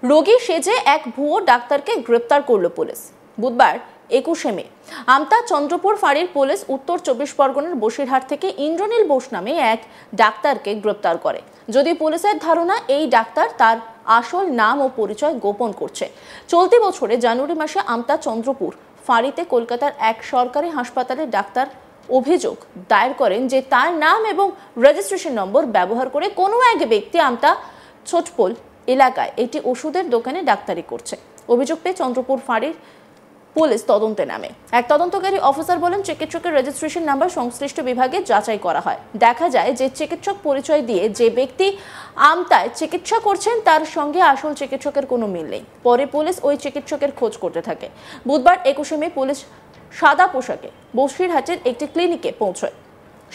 রোগী সেজে এক ভুয়ো ডাক্তারকে গ্রেপ্তার করল পুলিশ। বুধবার 21শে মে আমতা চন্দ্রপুর ফাঁড়ির পুলিশ উত্তর 24 পরগনার বসিরহাট থেকে ইন্দ্রনীল বোস নামে এক ডাক্তারকে গ্রেপ্তার করে। যদি পুলিশের ধারণা এই ডাক্তার তার আসল নাম ও পরিচয় গোপন করছে। চলতি বছরে জানুয়ারি মাসে আমতা চন্দ্রপুর ফাঁড়িতে কলকাতার এক সরকারি হাসপাতালে ডাক্তার অভিযোগ দায়ের করেন যে তার নাম এবং রেজিস্ট্রেশন নম্বর ব্যবহার করে কোনো এক ব্যক্তি আমতা ছোটপোল এলাকায় একটি ওষুধের দোকানে ডাক্তারি করছে। অভিযোগ পেয়ে চন্দ্রপুর ফাঁড়ির পুলিশ তদন্তে নামে। এক তদন্তকারী অফিসার বলেন, চিকিৎসকের রেজিস্ট্রেশন নাম্বার সংশ্লিষ্ট বিভাগে যাচাই করা হয়। দেখা যায় যে চিকিৎসক পরিচয় দিয়ে যে ব্যক্তি আমতায় চিকিৎসা করছেন তার সঙ্গে আসল চিকিৎসকের কোনো মিল নেই। পরে পুলিশ ওই চিকিৎসকের খোঁজ করতে থাকে। বুধবার 21শে মে পুলিশ সাদা পোশাকে বসিরহাটের একটি ক্লিনিকে পৌঁছয়।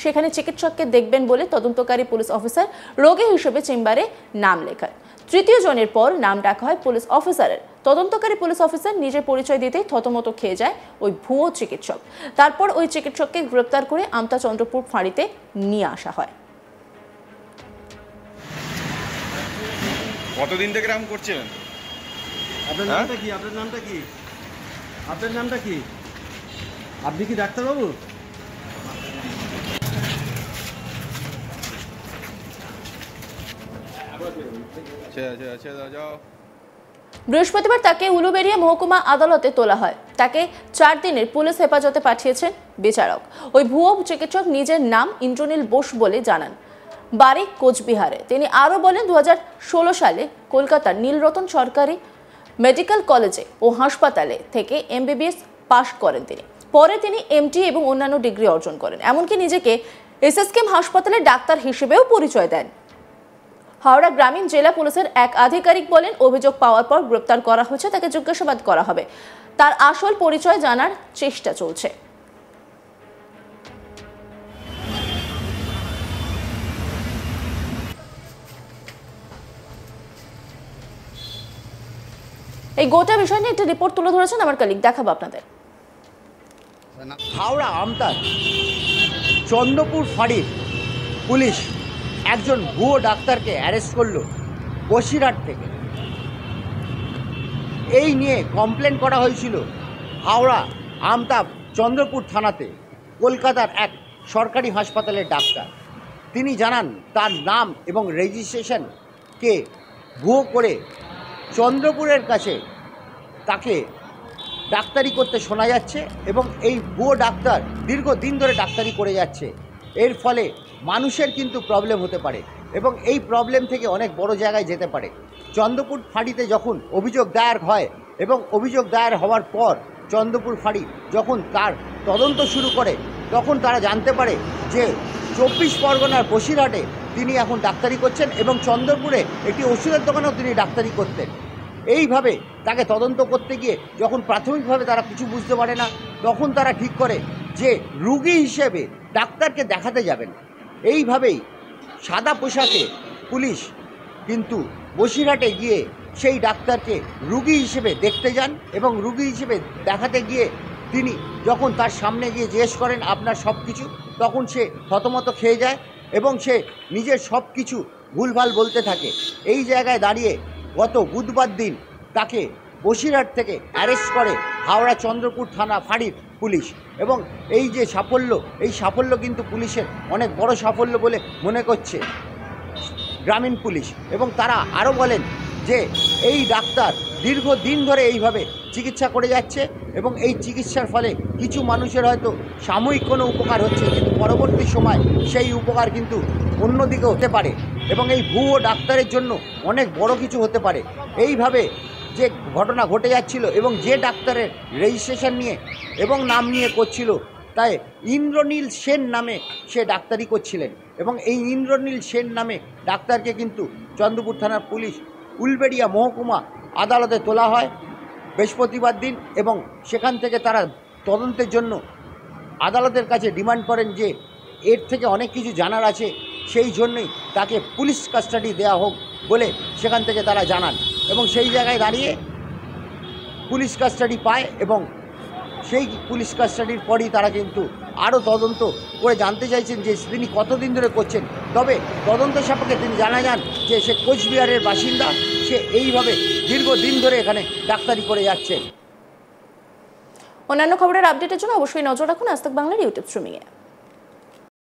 সেখানে চিকিৎসককে দেখবেন বলে তদন্তকারী পুলিশ অফিসার রোগী হিসেবে চেম্বারে নাম লেখায়। তৃতীয় জনের পর নাম ডাকা হয় পুলিশ অফিসারের। তদন্তকারী পুলিশ অফিসার নিজের পরিচয় দিতেই থতমত খেয়ে যায় ওই ভুয়ো চিকিৎসক। তারপর ওই চিকিৎসককে গ্রেপ্তার করে আমতা চন্দ্রপুর ফাঁড়িতে নিয়ে আসা হয়। কতদিন থেকে এরকম করছেন? আপনার নামটা কি? আপনার নামটা কি? আপনার নামটা কি? আপনি কি ডাক্তারবাবু? বৃহস্পতিবার তাকে উলুবেড়িয়া মহকুমা আদালতে তোলা হয়। তাকে 4 দিনের পুলিশ হেফাজতে পাঠিয়েছেন বিচারক। ওই ভুয়ো চিকিৎসক নিজের নাম ইন্দ্রনীল বোস বলে জানান, বাড়ি কোচবিহারে। তিনি আরও বলেন, 2016 সালে কলকাতার নীলরতন সরকারি মেডিকেল কলেজে ও হাসপাতালে থেকে MBBS পাশ করেন তিনি। পরে তিনি MD এবং অন্যান্য ডিগ্রি অর্জন করেন। এমনকি নিজেকে SSKM হাসপাতালের ডাক্তার হিসেবেও পরিচয় দেন। হাওড়া গ্রামীণ জেলা পুলিশের এক আধিকারিক বলেন, অভিযোগ পাওয়ার পর গ্রেপ্তার করা হয়েছে। তাকে জিজ্ঞাসাবাদ করা হবে। তার আসল পরিচয় জানার চেষ্টা চলছে। এই গোটা বিষয় নিয়ে একটি রিপোর্ট তুলে ধরেছেন আমার কলিগ, দেখাবো আপনাদের। হাওড়া আমতার চন্দ্রপুর ফাঁড়ির পুলিশ একজন ভুয়ো ডাক্তারকে অ্যারেস্ট করলো বসিরহাট থেকে। এই নিয়ে কমপ্লেন করা হয়েছিল হাওড়া আমতা চন্দ্রপুর থানাতে। কলকাতার এক সরকারি হাসপাতালের ডাক্তার তিনি জানান তার নাম এবং রেজিস্ট্রেশনকে ভুয়ো করে চন্দ্রপুরের কাছে তাকে ডাক্তারি করতে শোনা যাচ্ছে এবং এই ভুয়ো ডাক্তার দীর্ঘদিন ধরে ডাক্তারি করে যাচ্ছে। এর ফলে মানুষের কিন্তু প্রবলেম হতে পারে এবং এই প্রবলেম থেকে অনেক বড় জায়গায় যেতে পারে। চন্দ্রপুর ফাঁড়িতে যখন অভিযোগ দায়ের হয় এবং অভিযোগ দায়ের হওয়ার পর চন্দ্রপুর ফাঁড়ি যখন তার তদন্ত শুরু করে, তখন তারা জানতে পারে যে 24 পরগনার বসিরহাটে তিনি এখন ডাক্তারি করছেন এবং চন্দ্রপুরে একটি ওষুধের দোকানেও তিনি ডাক্তারি করতেন। এইভাবে তাকে তদন্ত করতে গিয়ে যখন প্রাথমিকভাবে তারা কিছু বুঝতে পারে না, তখন তারা ঠিক করে যে রুগী হিসেবে ডাক্তারকে দেখাতে যাবেন। এইভাবেই সাদা পোশাকে পুলিশ কিন্তু বসিরহাটে গিয়ে সেই ডাক্তারকে রুগী হিসেবে দেখতে যান এবং রুগী হিসেবে দেখাতে গিয়ে তিনি যখন তার সামনে গিয়ে জিজ্ঞেস করেন আপনার সব কিছু, তখন সে থতমত খেয়ে যায় এবং সে নিজের সব কিছু ভুলভাল বলতে থাকে। এই জায়গায় দাঁড়িয়ে গত বুধবার দিন তাকে বসিরহাট থেকে অ্যারেস্ট করে হাওড়া চন্দ্রপুর থানা ফাঁড়ির পুলিশ। এবং এই যে সাফল্য, এই সাফল্য কিন্তু পুলিশের অনেক বড় সাফল্য বলে মনে করছে গ্রামীণ পুলিশ। এবং তারা আরও বলেন যে এই ডাক্তার দীর্ঘদিন ধরে এইভাবে চিকিৎসা করে যাচ্ছে এবং এই চিকিৎসার ফলে কিছু মানুষের হয়তো সাময়িক কোনো উপকার হচ্ছে, কিন্তু পরবর্তী সময় সেই উপকার কিন্তু অন্যদিকে হতে পারে এবং এই ভুয়ো ডাক্তারের জন্য অনেক বড় কিছু হতে পারে। এইভাবে যে ঘটনা ঘটে যাচ্ছিল এবং যে ডাক্তারের রেজিস্ট্রেশন নিয়ে এবং নাম নিয়ে করছিল, তাই ইন্দ্রনীল সেন নামে সে ডাক্তারি করছিলেন এবং এই ইন্দ্রনীল সেন নামে ডাক্তারকে কিন্তু চন্দ্রপুর থানার পুলিশ উলবেড়িয়া মহকুমা আদালতে তোলা হয় বৃহস্পতিবার দিন এবং সেখান থেকে তারা তদন্তের জন্য আদালতের কাছে ডিমান্ড করেন যে এর থেকে অনেক কিছু জানার আছে, সেই জন্যই তাকে পুলিশ কাস্টাডি দেওয়া হোক বলে সেখান থেকে তারা জানান এবং সেই জায়গায় দাঁড়িয়ে পুলিশ কাস্টাডি পায় এবং সেই পুলিশ কাস্টাডির পরই তারা কিন্তু আরও তদন্ত করে জানতে চাইছেন যে তিনি কতদিন ধরে করছেন। তবে তদন্ত সাপেক্ষে তিনি জানা যান যে সে কোচবিহারের বাসিন্দা, সে এইভাবে দীর্ঘদিন ধরে এখানে ডাক্তারি করে যাচ্ছেন। অন্যান্য খবরের আপডেটের জন্য অবশ্যই নজর রাখুন আজ তাক বাংলার ইউটিউব স্ট্রিমিংয়ে।